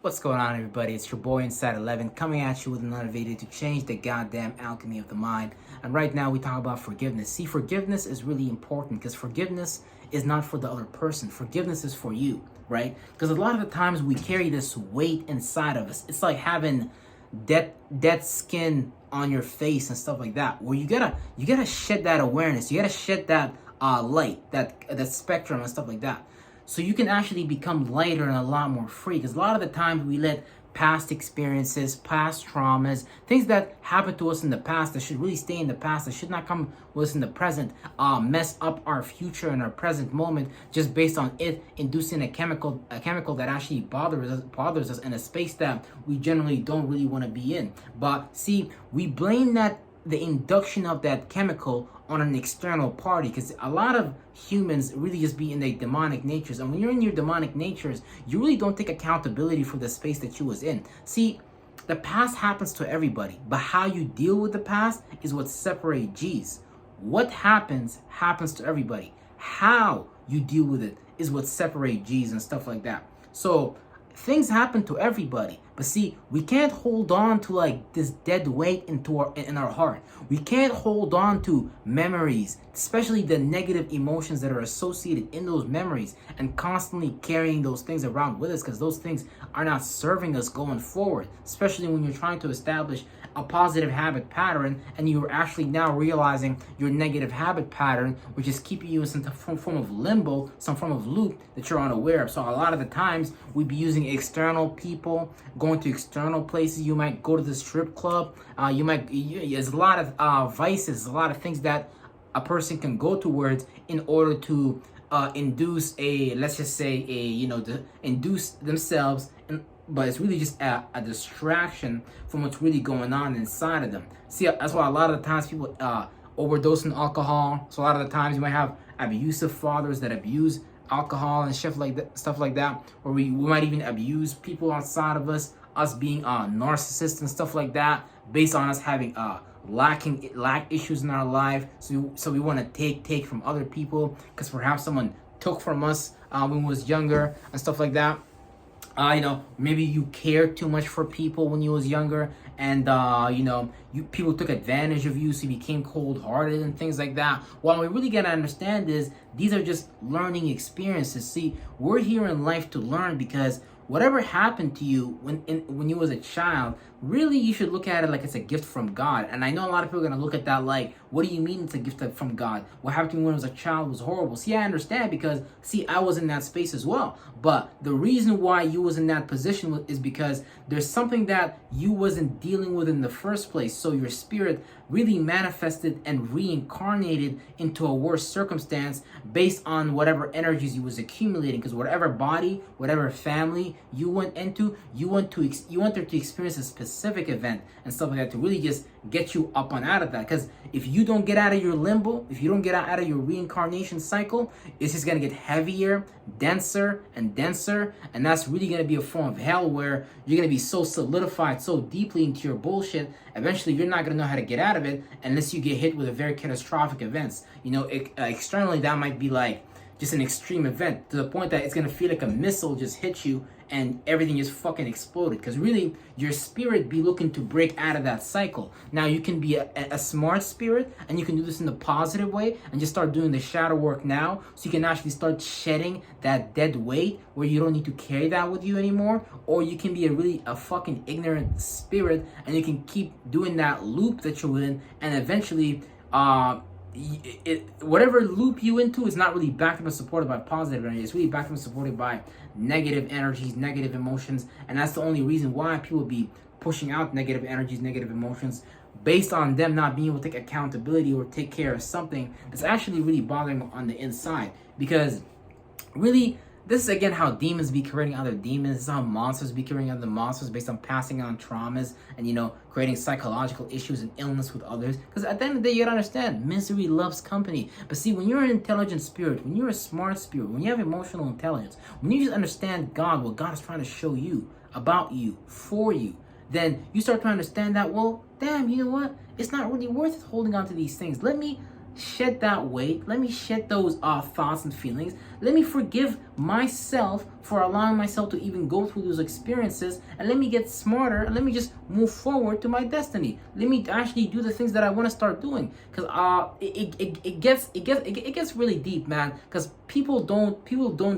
What's going on, everybody? It's your boy Inside 11 coming at you with another video to change the goddamn alchemy of the mind. And right now we talk about forgiveness. See, forgiveness is really important because forgiveness is not for the other person. Forgiveness is for you, right? Because a lot of the times we carry this weight inside of us. It's like having dead skin on your face and stuff like that, where you gotta shed that awareness. You gotta shed that light, that spectrum and stuff like that, so you can actually become lighter and a lot more free. Because a lot of the times we let past experiences, past traumas, things that happened to us in the past that should really stay in the past, that should not come with us in the present, mess up our future and our present moment just based on it inducing a chemical that actually bothers us in a space that we generally don't really want to be in. But see, we blame the induction of that chemical on an external party, because a lot of humans really just be in their demonic natures, and when you're in your demonic natures, you really don't take accountability for the space that you was in. See, the past happens to everybody, but how you deal with the past is what separates G's. What happens to everybody. How you deal with it is what separates G's and stuff like that. So things happen to everybody, but see, we can't hold on to like this dead weight in our heart. We can't hold on to memories, especially the negative emotions that are associated in those memories, and constantly carrying those things around with us, because those things are not serving us going forward, especially when you're trying to establish a positive habit pattern and you're actually now realizing your negative habit pattern, which is keeping you in some form of limbo, some form of loop that you're unaware of. So a lot of the times we'd be using external people, going to external places. You might go to the strip club. There's a lot of vices, a lot of things that a person can go towards in order to induce induce themselves, but it's really just a distraction from what's really going on inside of them. See, that's why a lot of the times people overdose on alcohol. So a lot of the times you might have abusive fathers that abuse alcohol and stuff like that, or we might even abuse people outside of us being narcissists and stuff like that, based on us having lack issues in our life. So we want to take from other people because perhaps someone took from us when we was younger and stuff like that. Maybe you cared too much for people when you was younger, and people took advantage of you, so you became cold-hearted and things like that. What we really gotta understand is these are just learning experiences. See, we're here in life to learn, because whatever happened to you when you was a child, really you should look at it like it's a gift from God. And I know a lot of people are gonna look at that like, what do you mean it's a gift from God? What happened to me when I was a child was horrible. See, I understand, because see, I was in that space as well. But the reason why you was in that position is because there's something that you wasn't dealing with in the first place. So your spirit really manifested and reincarnated into a worse circumstance based on whatever energies you was accumulating. Because whatever body, whatever family you went into, you want there to experience a specific event and stuff like that to really just get you up and out of that. Because if you don't get out of your limbo, if you don't get out of your reincarnation cycle, it's just going to get heavier, denser, and that's really going to be a form of hell, where you're going to be so solidified so deeply into your bullshit, eventually you're not going to know how to get out of it unless you get hit with a very catastrophic events. Externally that might be like just an extreme event, to the point that it's going to feel like a missile just hit you and everything just fucking exploded, because really your spirit be looking to break out of that cycle. Now you can be a smart spirit, and you can do this in the positive way and just start doing the shadow work now, so you can actually start shedding that dead weight where you don't need to carry that with you anymore. Or you can be a fucking ignorant spirit, and you can keep doing that loop that you're in, and eventually whatever loop you into is not really backed up and supported by positive energy. It's really backed up and supported by negative energies, negative emotions, and that's the only reason why people be pushing out negative energies, negative emotions, based on them not being able to take accountability or take care of something that's actually really bothering them on the inside. Because really, this is again how demons be creating other demons. This is how monsters be creating other monsters, based on passing on traumas and creating psychological issues and illness with others. Because at the end of the day, you gotta understand, misery loves company. But see, when you're an intelligent spirit, when you're a smart spirit, when you have emotional intelligence, when you just understand God, what God is trying to show you, about you, for you, then you start to understand that, well, damn, you know what? It's not really worth it holding on to these things. Let me shed that weight. Let me shed those thoughts and feelings. Let me forgive myself for allowing myself to even go through those experiences, and let me get smarter, and let me just move forward to my destiny. Let me actually do the things that I want to start doing, because it gets really deep, man, because people don't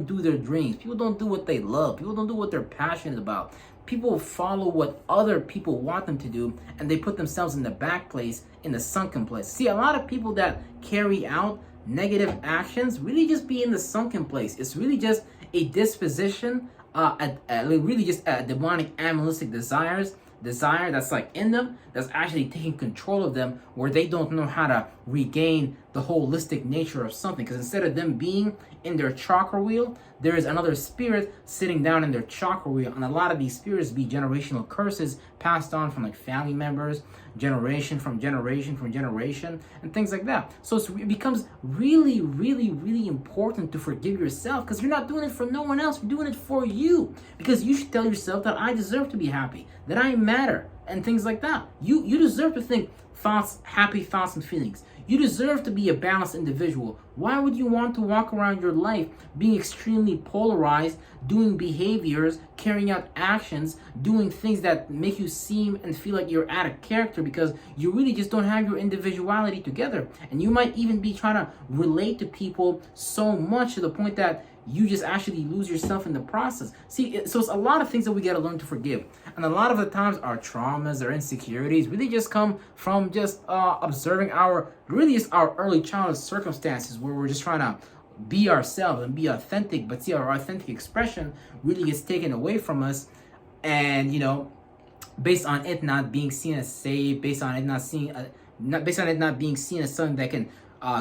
do their dreams. People don't do what they love. People don't do what they're passionate about. People follow what other people want them to do, and they put themselves in the back place, in the sunken place. See, a lot of people that carry out negative actions really just be in the sunken place. It's really just a disposition, really just a demonic animalistic desire that's like in them, that's actually taking control of them, where they don't know how to regain the holistic nature of something. Because instead of them being in their chakra wheel, there is another spirit sitting down in their chakra wheel, and a lot of these spirits be generational curses passed on from like family members, generation, and things like that. So it becomes really, really, really important to forgive yourself, because you're not doing it for no one else. You're doing it for you, because you should tell yourself that I deserve to be happy, that I matter, and things like that. You deserve to think thoughts, happy thoughts and feelings. You deserve to be a balanced individual. Why would you want to walk around your life being extremely polarized, doing behaviors, carrying out actions, doing things that make you seem and feel like you're out of character, because you really just don't have your individuality together? And you might even be trying to relate to people so much to the point that you just actually lose yourself in the process. See, so it's a lot of things that we got to learn to forgive. And a lot of the times our traumas, our insecurities really just come from just observing our early childhood circumstances, where we're just trying to be ourselves and be authentic, but see, our authentic expression really gets taken away from us. And, based on it not being seen as safe, based on it not being seen as something that can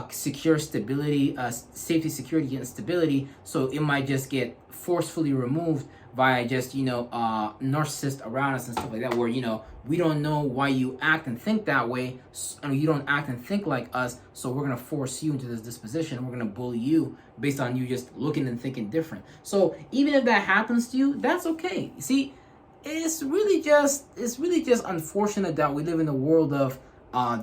secure stability, safety, security, and stability. So it might just get forcefully removed by just, narcissists around us and stuff like that, where, we don't know why you act and think that way, and you don't act and think like us, so we're going to force you into this disposition. We're going to bully you based on you just looking and thinking different. So even if that happens to you, that's okay. See, it's really just unfortunate that we live in a world of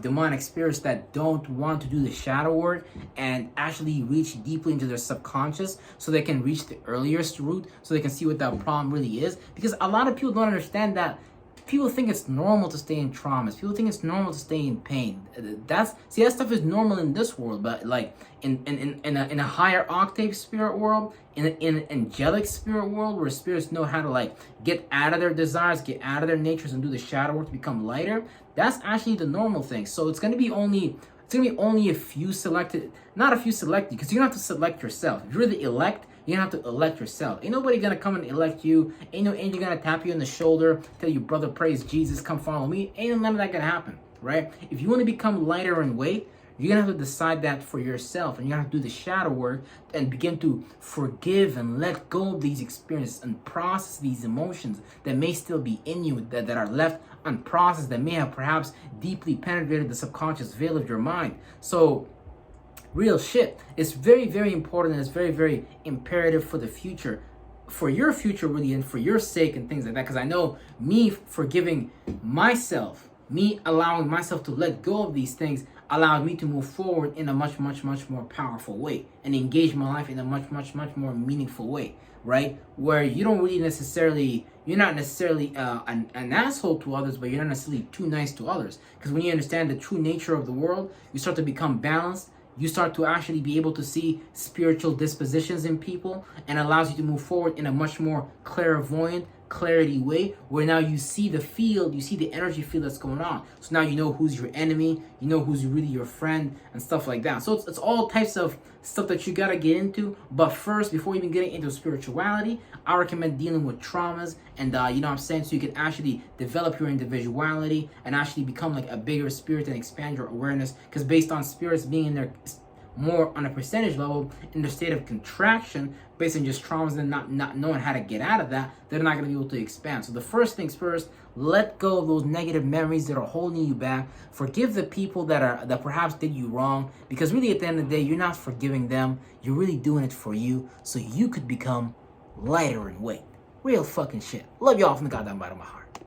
demonic spirits that don't want to do the shadow work and actually reach deeply into their subconscious, so they can reach the earliest root, so they can see what that problem really is. Because a lot of people don't understand that. People think it's normal to stay in traumas. People think it's normal to stay in pain. That stuff is normal in this world, but like in a higher octave spirit world, in an angelic spirit world, where spirits know how to like get out of their desires, get out of their natures, and do the shadow work to become lighter, that's actually the normal thing. So it's gonna be only a few selected, not a few selected, because you don't have to select yourself. If you're the elect, you don't have to elect yourself. Ain't nobody gonna come and elect you. Ain't no angel gonna tap you on the shoulder, tell you, brother, praise Jesus, come follow me. Ain't none of that gonna happen, right? If you want to become lighter in weight, you're gonna have to decide that for yourself, and you're gonna have to do the shadow work and begin to forgive and let go of these experiences and process these emotions that may still be in you, that are left unprocessed, that may have perhaps deeply penetrated the subconscious veil of your mind. So real shit. It's very, very important, and it's very, very imperative for the future, for your future really, and for your sake and things like that. Because I know me forgiving myself, me allowing myself to let go of these things, allowed me to move forward in a much, much, much more powerful way, and engage my life in a much, much, much more meaningful way, right? Where you don't really necessarily, you're not necessarily an asshole to others, but you're not necessarily too nice to others. Because when you understand the true nature of the world, you start to become balanced. You start to actually be able to see spiritual dispositions in people, and allows you to move forward in a much more clairvoyant, clarity way, where now you see the field, you see the energy field that's going on. So now you know who's your enemy, you know who's really your friend, and stuff like that. So it's all types of stuff that you gotta get into. But first, before even getting into spirituality, I recommend dealing with traumas, and you know what I'm saying, so you can actually develop your individuality and actually become like a bigger spirit and expand your awareness. Because based on spirits being in their more on a percentage level in the state of contraction, based on just traumas and not knowing how to get out of that, they're not going to be able to expand. So the first things first, let go of those negative memories that are holding you back. Forgive the people that perhaps did you wrong, because really at the end of the day, you're not forgiving them. You're really doing it for you, so you could become lighter in weight. Real fucking shit. Love y'all from the goddamn bottom of my heart.